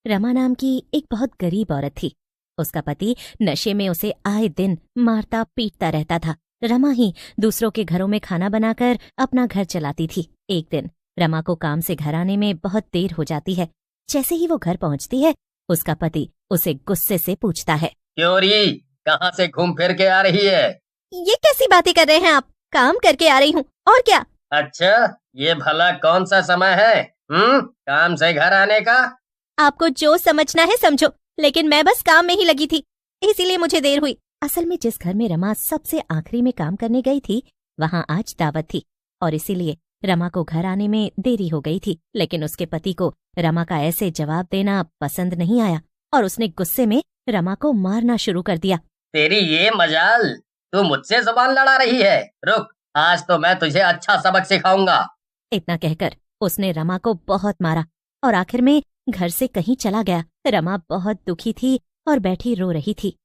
रमा नाम की एक बहुत गरीब औरत थी। उसका पति नशे में उसे आए दिन मारता पीटता रहता था। रमा ही दूसरों के घरों में खाना बनाकर अपना घर चलाती थी। एक दिन रमा को काम से घर आने में बहुत देर हो जाती है। जैसे ही वो घर पहुंचती है, उसका पति उसे गुस्से से पूछता है, क्यों री, कहाँ से घूम फिर के आ रही है? ये कैसी बातें कर रहे हैं आप? काम करके आ रही हूँ, और क्या? अच्छा, ये भला कौन सा समय है काम से घर आने का? आपको जो समझना है समझो, लेकिन मैं बस काम में ही लगी थी, इसीलिए मुझे देर हुई। असल में जिस घर में रमा सबसे आखिरी में काम करने गई थी, वहाँ आज दावत थी और इसीलिए रमा को घर आने में देरी हो गई थी। लेकिन उसके पति को रमा का ऐसे जवाब देना पसंद नहीं आया और उसने गुस्से में रमा को मारना शुरू कर दिया। तेरी ये मजाल, तू मुझसे जुबान लड़ा रही है। रुक, आज तो मैं तुझे अच्छा सबक सिखाऊंगा। इतना कहकर उसने रमा को बहुत मारा और आखिर में घर से कहीं चला गया। रमा बहुत दुखी थी और बैठी रो रही थी।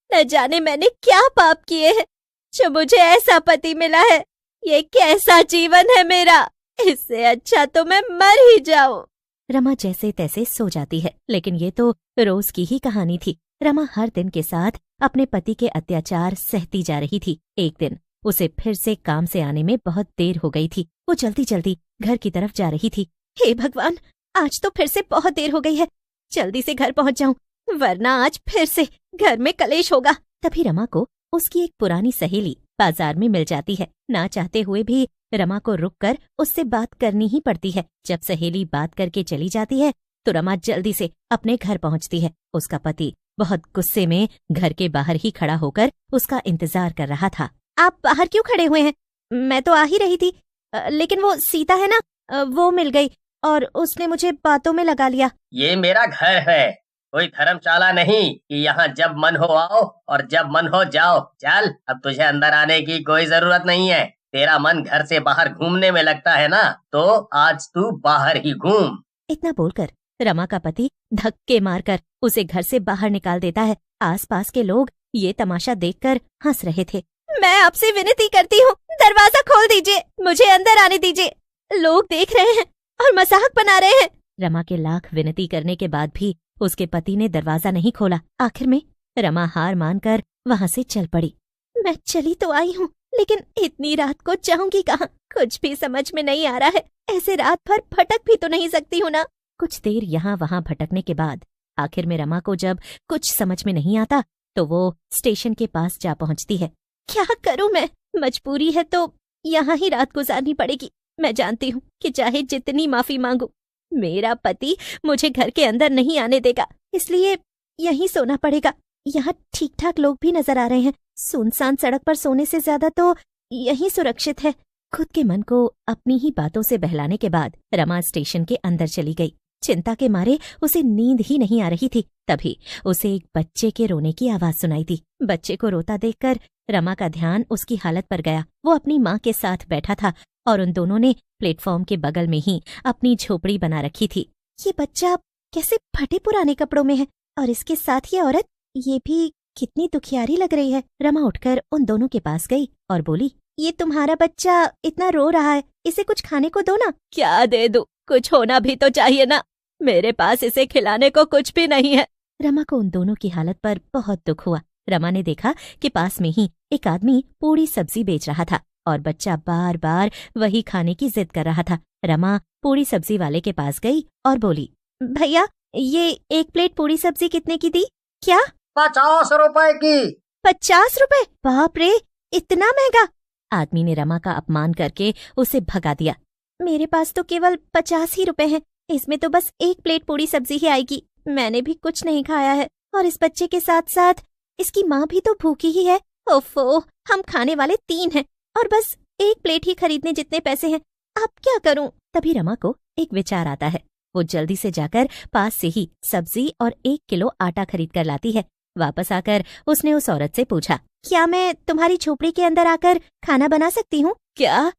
न जाने मैंने क्या पाप किए हैं जो मुझे ऐसा पति मिला है। ये कैसा जीवन है मेरा, इससे अच्छा तो मैं मर ही जाऊं। रमा जैसे तैसे सो जाती है, लेकिन ये तो रोज की ही कहानी थी। रमा हर दिन के साथ अपने पति के अत्याचार सहती जा रही थी। एक दिन उसे फिर से काम से आने में बहुत देर हो गई थी। वो जल्दी जल्दी घर की तरफ जा रही थी। हे भगवान, आज तो फिर से बहुत देर हो गई है, जल्दी से घर पहुंच जाऊं, वरना आज फिर से घर में कलेश होगा। तभी रमा को उसकी एक पुरानी सहेली बाजार में मिल जाती है। ना चाहते हुए भी रमा को रुककर उससे बात करनी ही पड़ती है। जब सहेली बात करके चली जाती है तो रमा जल्दी से अपने घर पहुंचती है। उसका पति बहुत गुस्से में घर के बाहर ही खड़ा होकर उसका इंतजार कर रहा था। आप बाहर क्यों खड़े हुए हैं? मैं तो आ ही रही थी, लेकिन वो सीता है ना, वो मिल गई और उसने मुझे बातों में लगा लिया। ये मेरा घर है, कोई धर्मशाला नहीं कि यहाँ जब मन हो आओ और जब मन हो जाओ। चल, अब तुझे अंदर आने की कोई जरूरत नहीं है। तेरा मन घर से बाहर घूमने में लगता है ना, तो आज तू बाहर ही घूम। इतना बोलकर रमा का पति धक्के मारकर उसे घर से बाहर निकाल देता है। आसपास के लोग ये तमाशा देखकर हंस रहे थे। मैं आपसे विनती करती हूँ, दरवाजा खोल दीजिए, मुझे अंदर आने दीजिए, लोग देख रहे हैं और मजाक बना रहे हैं। रमा के लाख विनती करने के बाद भी उसके पति ने दरवाजा नहीं खोला। आखिर में रमा हार मानकर वहाँ से चल पड़ी। मैं चली तो आई हूँ, लेकिन इतनी रात को जाऊंगी कहाँ? कुछ भी समझ में नहीं आ रहा है। ऐसे रात भर भटक भी तो नहीं सकती हूँ ना। कुछ देर यहाँ वहाँ भटकने के बाद आखिर में रमा को जब कुछ समझ में नहीं आता तो वो स्टेशन के पास जा पहुँचती है। क्या करूँ मैं? मजबूरी है तो यहाँ ही रात गुजारनी पड़ेगी। मैं जानती हूँ कि चाहे जितनी माफी मांगू, मेरा पति मुझे घर के अंदर नहीं आने देगा, इसलिए यहीं सोना पड़ेगा। यहाँ ठीक ठाक लोग भी नजर आ रहे हैं। सुनसान सड़क पर सोने से ज्यादा तो यहीं सुरक्षित है। खुद के मन को अपनी ही बातों से बहलाने के बाद रमा स्टेशन के अंदर चली गई। चिंता के मारे उसे नींद ही नहीं आ रही थी। तभी उसे एक बच्चे के रोने की आवाज सुनाई दी। बच्चे को रोता देखकर रमा का ध्यान उसकी हालत पर गया। वो अपनी माँ के साथ बैठा था और उन दोनों ने प्लेटफॉर्म के बगल में ही अपनी झोपड़ी बना रखी थी। ये बच्चा कैसे फटे पुराने कपड़ों में है और इसके साथ ये औरत, ये भी कितनी दुखियारी लग रही है। रमा उठकर उन दोनों के पास गई और बोली, ये तुम्हारा बच्चा इतना रो रहा है, इसे कुछ खाने को दो ना। क्या दे दूं? कुछ होना भी तो चाहिए ना, मेरे पास इसे खिलाने को कुछ भी नहीं है। रमा को उन दोनों की हालत पर बहुत दुख हुआ। रमा ने देखा कि पास में ही एक आदमी पूरी सब्जी बेच रहा था और बच्चा बार बार वही खाने की जिद कर रहा था। रमा पूरी सब्जी वाले के पास गई और बोली, भैया ये एक प्लेट पूरी सब्जी कितने की दी? क्या? 50 रुपए की। 50 रुपए? बाप रे, इतना महंगा! आदमी ने रमा का अपमान करके उसे भगा दिया। मेरे पास तो केवल 50 ही रुपए हैं, इसमें तो बस एक प्लेट पूरी सब्जी ही आएगी। मैंने भी कुछ नहीं खाया है और इस बच्चे के साथ साथ इसकी माँ भी तो भूखी ही है। ओफो, हम खाने वाले 3 हैं और बस एक प्लेट ही खरीदने जितने पैसे हैं। अब क्या करूं? तभी रमा को एक विचार आता है। वो जल्दी से जाकर पास से ही सब्जी और 1 किलो आटा खरीद कर लाती है। वापस आकर उसने उस औरत से पूछा, क्या मैं तुम्हारी झोपड़ी के अंदर आकर खाना बना सकती हूँ? क्या?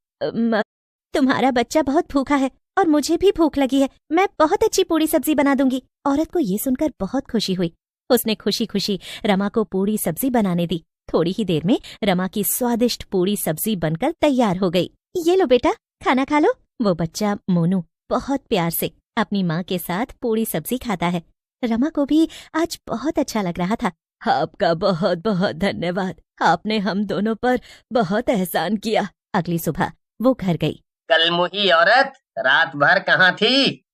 तुम्हारा बच्चा बहुत भूखा है और मुझे भी भूख लगी है, मैं बहुत अच्छी पूरी सब्जी बना दूंगी। औरत को ये सुनकर बहुत खुशी हुई। उसने खुशी खुशी रमा को पूरी सब्जी बनाने दी। थोड़ी ही देर में रमा की स्वादिष्ट पूरी सब्जी बनकर तैयार हो गई। ये लो बेटा, खाना खा लो। वो बच्चा मोनू बहुत प्यार से अपनी माँ के साथ पूरी सब्जी खाता है। रमा को भी आज बहुत अच्छा लग रहा था। आपका बहुत बहुत धन्यवाद, आपने हम दोनों पर बहुत एहसान किया। अगली सुबह वो घर गई। कल मुही औरत, रात भर कहाँ थी?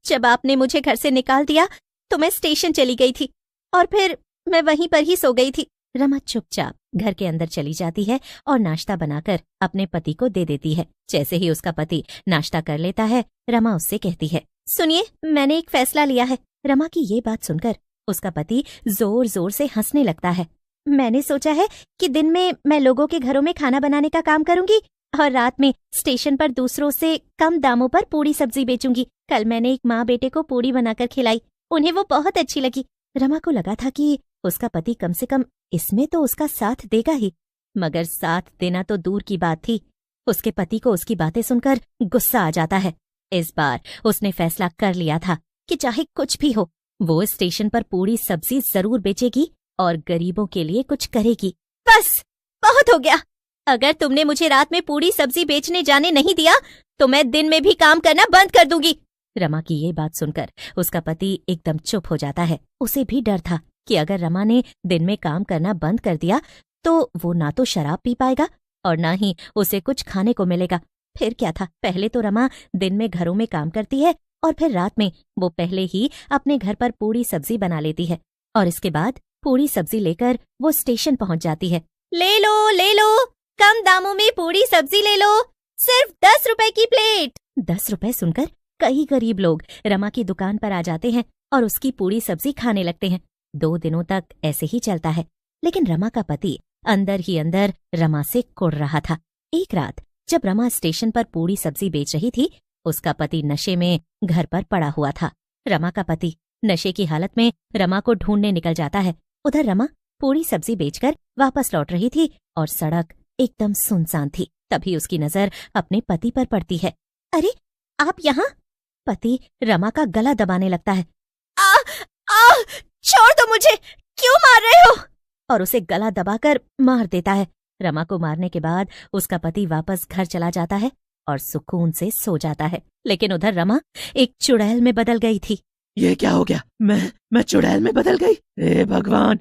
जब आपने मुझे घर से निकाल दिया तो मैं स्टेशन चली गई थी और फिर मैं वहीं पर ही सो गई थी। रमा चुपचाप घर के अंदर चली जाती है और नाश्ता बनाकर अपने पति को दे देती है। जैसे ही उसका पति नाश्ता कर लेता है, रमा उससे कहती है, सुनिए, मैंने एक फैसला लिया है। रमा की ये बात सुनकर उसका पति जोर जोर से हंसने लगता है। मैंने सोचा है कि दिन में मैं लोगों के घरों में खाना बनाने का काम करूंगी और रात में स्टेशन पर दूसरों से कम दामों पर पूरी सब्जी बेचूंगी। कल मैंने एक माँ बेटे को पूरी बनाकर खिलाई, उन्हें वो बहुत अच्छी लगी। रमा को लगा था कि उसका पति कम से कम इसमें तो उसका साथ देगा ही, मगर साथ देना तो दूर की बात थी। उसके पति को उसकी बातें सुनकर गुस्सा आ जाता है। इस बार उसने फैसला कर लिया था कि चाहे कुछ भी हो, वो स्टेशन पर पूरी सब्जी जरूर बेचेगी और गरीबों के लिए कुछ करेगी। बस बहुत हो गया, अगर तुमने मुझे रात में पूरी सब्जी बेचने जाने नहीं दिया तो मैं दिन में भी काम करना बंद कर दूंगी। रमा की ये बात सुनकर उसका पति एकदम चुप हो जाता है। उसे भी डर था कि अगर रमा ने दिन में काम करना बंद कर दिया तो वो ना तो शराब पी पाएगा और ना ही उसे कुछ खाने को मिलेगा। फिर क्या था, पहले तो रमा दिन में घरों में काम करती है और फिर रात में वो पहले ही अपने घर पर पूरी सब्जी बना लेती है और इसके बाद पूरी सब्जी लेकर वो स्टेशन पहुंच जाती है। ले लो, कम दामों में पूरी सब्जी ले लो, सिर्फ 10 रुपए की प्लेट। 10 रुपए सुनकर कई गरीब लोग रमा की दुकान पर आ जाते हैं और उसकी पूरी सब्जी खाने लगते हैं। 2 दिनों तक ऐसे ही चलता है, लेकिन रमा का पति अंदर ही अंदर रमा से कुढ़ रहा था। एक रात जब रमा स्टेशन पर पूरी सब्जी बेच रही थी, उसका पति नशे में घर पर पड़ा हुआ था। रमा का पति नशे की हालत में रमा को ढूंढने निकल जाता है। उधर रमा पूरी सब्जी बेचकर वापस लौट रही थी और सड़क एकदम सुनसान थी। तभी उसकी नजर अपने पति पर पड़ती है। अरे आप यहाँ? पति रमा का गला दबाने लगता है। आ, छोड़ दो मुझे, क्यों मार रहे हो? और उसे गला दबाकर मार देता है। रमा को मारने के बाद उसका पति वापस घर चला जाता है और सुकून से सो जाता है। लेकिन उधर रमा एक चुड़ैल में बदल गई थी। ये क्या हो गया? मैं चुड़ैल में बदल गई? हे भगवान,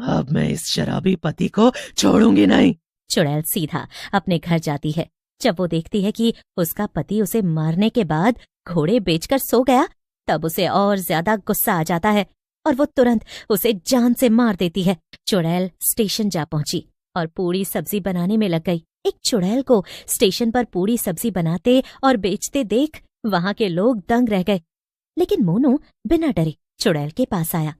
अब मैं इस शराबी पति को छोड़ूंगी नहीं। चुड़ैल सीधा अपने घर जाती है। जब वो देखती है कि उसका पति उसे मारने के बाद घोड़े बेचकर सो गया, तब उसे और ज्यादा गुस्सा आ जाता है और वो तुरंत उसे जान से मार देती है। चुड़ैल स्टेशन जा पहुंची और पूरी सब्जी बनाने में लग गई। एक चुड़ैल को स्टेशन पर पूरी सब्जी बनाते और बेचते देख वहां के लोग दंग रह गए। लेकिन मोनू बिना डरे चुड़ैल के पास आया।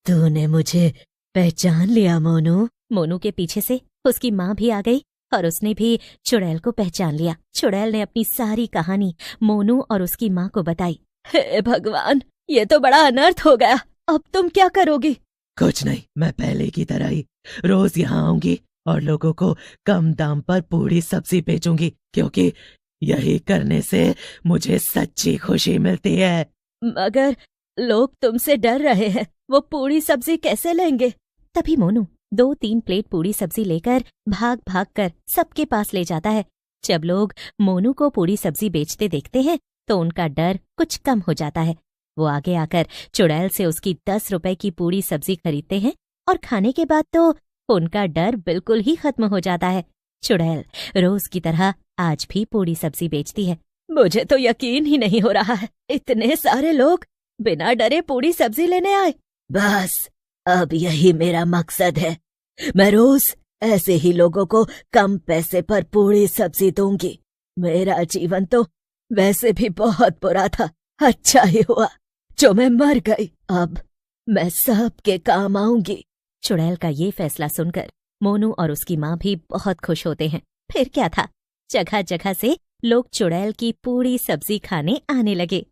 तूने मुझे पहचान लिया मोनू? मोनू के पीछे से उसकी माँ भी आ गई और उसने भी चुड़ैल को पहचान लिया। चुड़ैल ने अपनी सारी कहानी मोनू और उसकी माँ को बताई। हे भगवान, ये तो बड़ा अनर्थ हो गया, अब तुम क्या करोगी? कुछ नहीं, मैं पहले की तरह ही रोज यहाँ आऊंगी और लोगों को कम दाम पर पूरी सब्जी बेचूंगी, क्योंकि यही करने से मुझे सच्ची खुशी मिलती है। मगर लोग तुमसे डर रहे हैं, वो पूरी सब्जी कैसे लेंगे? तभी मोनू 2-3 प्लेट पूरी सब्जी लेकर भाग भाग कर सबके पास ले जाता है। जब लोग मोनू को पूरी सब्जी बेचते देखते हैं तो उनका डर कुछ कम हो जाता है। वो आगे आकर चुड़ैल से उसकी 10 रुपए की पूरी सब्जी खरीदते हैं और खाने के बाद तो उनका डर बिल्कुल ही खत्म हो जाता है। चुड़ैल रोज की तरह आज भी पूरी सब्जी बेचती है। मुझे तो यकीन ही नहीं हो रहा है, इतने सारे लोग बिना डरे पूरी सब्जी लेने आए। बस अब यही मेरा मकसद है, मैं रोज ऐसे ही लोगों को कम पैसे पर पूरी सब्जी दूंगी। मेरा जीवन तो वैसे भी बहुत बुरा था, अच्छा ही हुआ जो मैं मर गई, अब मैं सबके काम आऊंगी। चुड़ैल का ये फैसला सुनकर मोनू और उसकी माँ भी बहुत खुश होते हैं। फिर क्या था, जगह जगह से लोग चुड़ैल की पूरी सब्जी खाने आने लगे।